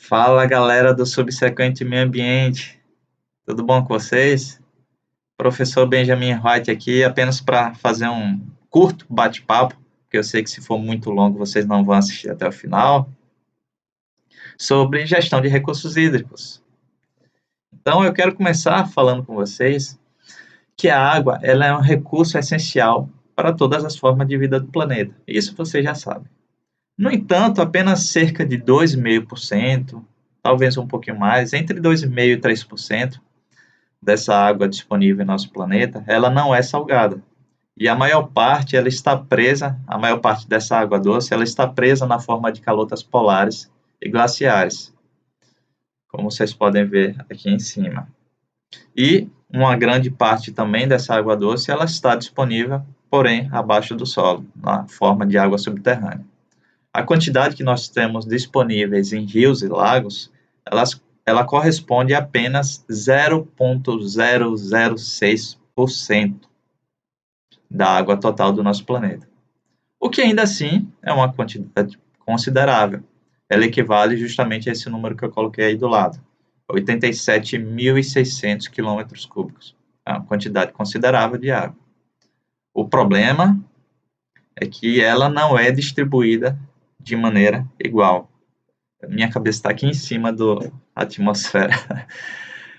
Fala galera do Subsequente Meio Ambiente, tudo bom com vocês? Professor Benjamin White aqui, apenas para fazer um curto bate-papo, porque eu sei que se for muito longo vocês não vão assistir até o final, sobre gestão de recursos hídricos. Então eu quero começar falando com vocês que a água ela é um recurso essencial para todas as formas de vida do planeta, isso vocês já sabem. No entanto, apenas cerca de 2,5%, talvez um pouquinho mais, entre 2,5% e 3% dessa água disponível em nosso planeta, ela não é salgada. E a maior parte, ela está presa, a maior parte dessa água doce, ela está presa na forma de calotas polares e glaciares, como vocês podem ver aqui em cima. E uma grande parte também dessa água doce, ela está disponível, porém, abaixo do solo, na forma de água subterrânea. A quantidade que nós temos disponíveis em rios e lagos, ela corresponde a apenas 0,006% da água total do nosso planeta. O que ainda assim é uma quantidade considerável. Ela equivale justamente a esse número que eu coloquei aí do lado, 87.600 quilômetros cúbicos. É uma quantidade considerável de água. O problema é que ela não é distribuída de maneira igual. Minha cabeça está aqui em cima da atmosfera.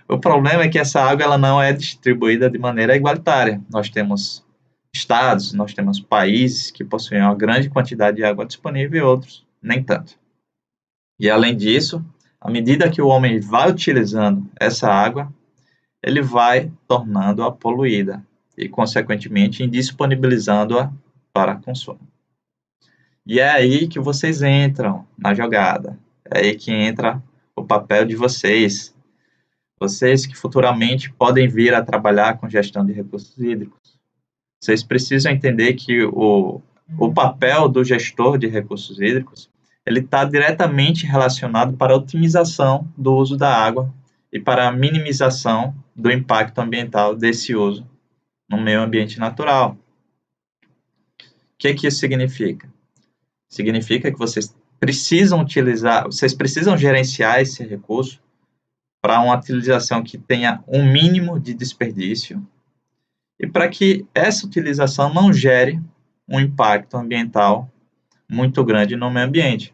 O problema é que essa água ela não é distribuída de maneira igualitária. Nós temos estados, nós temos países que possuem uma grande quantidade de água disponível e outros nem tanto. E além disso, à medida que o homem vai utilizando essa água, ele vai tornando-a poluída e, consequentemente, indisponibilizando-a para consumo. E é aí que vocês entram na jogada. É aí que entra o papel de vocês. Vocês que futuramente podem vir a trabalhar com gestão de recursos hídricos. Vocês precisam entender que o papel do gestor de recursos hídricos ele está diretamente relacionado para a otimização do uso da água e para a minimização do impacto ambiental desse uso no meio ambiente natural. O que isso significa? Significa que vocês precisam gerenciar esse recurso para uma utilização que tenha um mínimo de desperdício e para que essa utilização não gere um impacto ambiental muito grande no meio ambiente.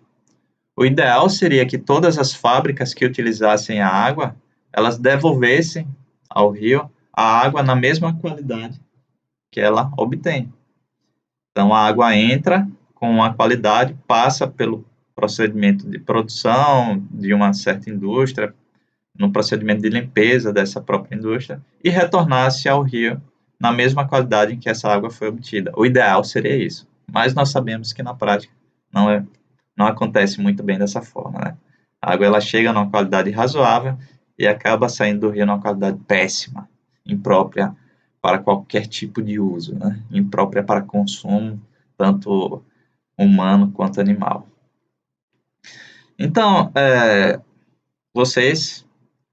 O ideal seria que todas as fábricas que utilizassem a água, elas devolvessem ao rio a água na mesma qualidade que ela obtém. Então, a água entra com uma qualidade, passa pelo procedimento de produção de uma certa indústria, no procedimento de limpeza dessa própria indústria, e retornasse ao rio na mesma qualidade em que essa água foi obtida. O ideal seria isso, mas nós sabemos que na prática não acontece muito bem dessa forma, né? A água ela chega numa qualidade razoável e acaba saindo do rio numa qualidade péssima, imprópria para qualquer tipo de uso, né? Imprópria para consumo, tanto humano quanto animal. Então, vocês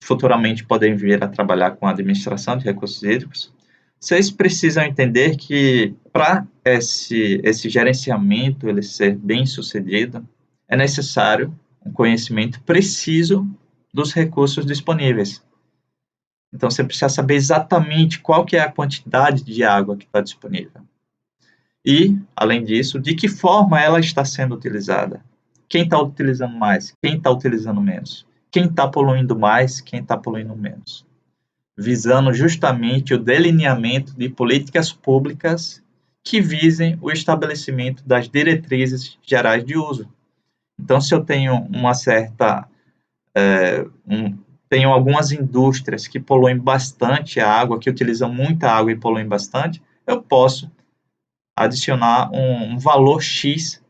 futuramente podem vir a trabalhar com a administração de recursos hídricos. Vocês precisam entender que para esse gerenciamento ele ser bem sucedido, é necessário um conhecimento preciso dos recursos disponíveis. Então, você precisa saber exatamente qual que é a quantidade de água que está disponível. E, além disso, de que forma ela está sendo utilizada. Quem está utilizando mais, quem está utilizando menos. Quem está poluindo mais, quem está poluindo menos. Visando justamente o delineamento de políticas públicas que visem o estabelecimento das diretrizes gerais de uso. Então, se eu tenho uma certa... tenho algumas indústrias que poluem bastante a água, que utilizam muita água e poluem bastante, eu posso adicionar um valor X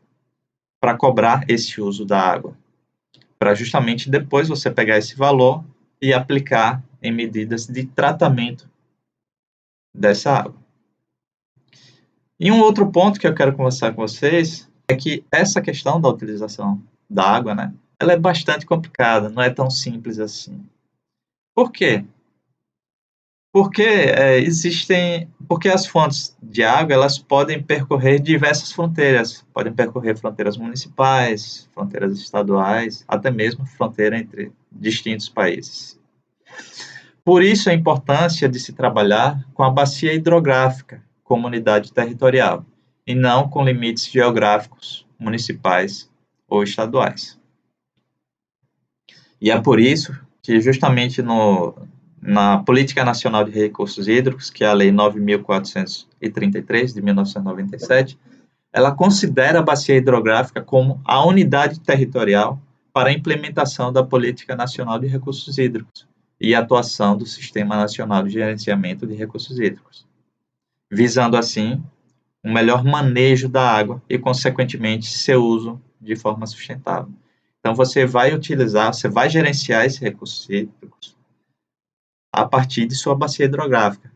para cobrar esse uso da água, para justamente depois você pegar esse valor e aplicar em medidas de tratamento dessa água. E um outro ponto que eu quero conversar com vocês é que essa questão da utilização da água, né, ela é bastante complicada, não é tão simples assim. Por quê? Porque as fontes de água elas podem percorrer diversas fronteiras, podem percorrer fronteiras municipais, fronteiras estaduais, até mesmo fronteira entre distintos países. Por isso a importância de se trabalhar com a bacia hidrográfica como unidade territorial, e não com limites geográficos municipais ou estaduais. E é por isso que justamente na Política Nacional de Recursos Hídricos, que é a Lei 9.433, de 1997, ela considera a bacia hidrográfica como a unidade territorial para a implementação da Política Nacional de Recursos Hídricos e a atuação do Sistema Nacional de Gerenciamento de Recursos Hídricos, visando assim um melhor manejo da água e, consequentemente, seu uso de forma sustentável. Então, você vai gerenciar esses recursos hídricos a partir de sua bacia hidrográfica,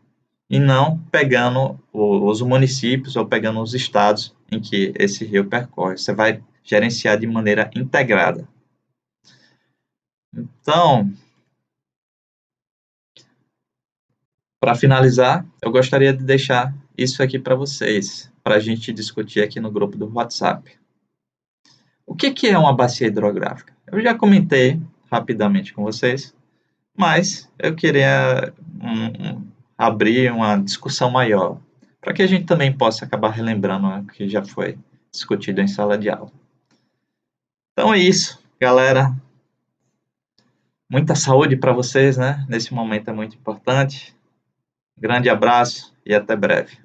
e não pegando os municípios ou pegando os estados em que esse rio percorre. Você vai gerenciar de maneira integrada. Então, para finalizar, eu gostaria de deixar isso aqui para vocês, para a gente discutir aqui no grupo do WhatsApp. O que é uma bacia hidrográfica? Eu já comentei rapidamente com vocês, mas eu queria abrir uma discussão maior, para que a gente também possa acabar relembrando o que já foi discutido em sala de aula. Então é isso, galera. Muita saúde para vocês, né? Nesse momento é muito importante. Grande abraço e até breve.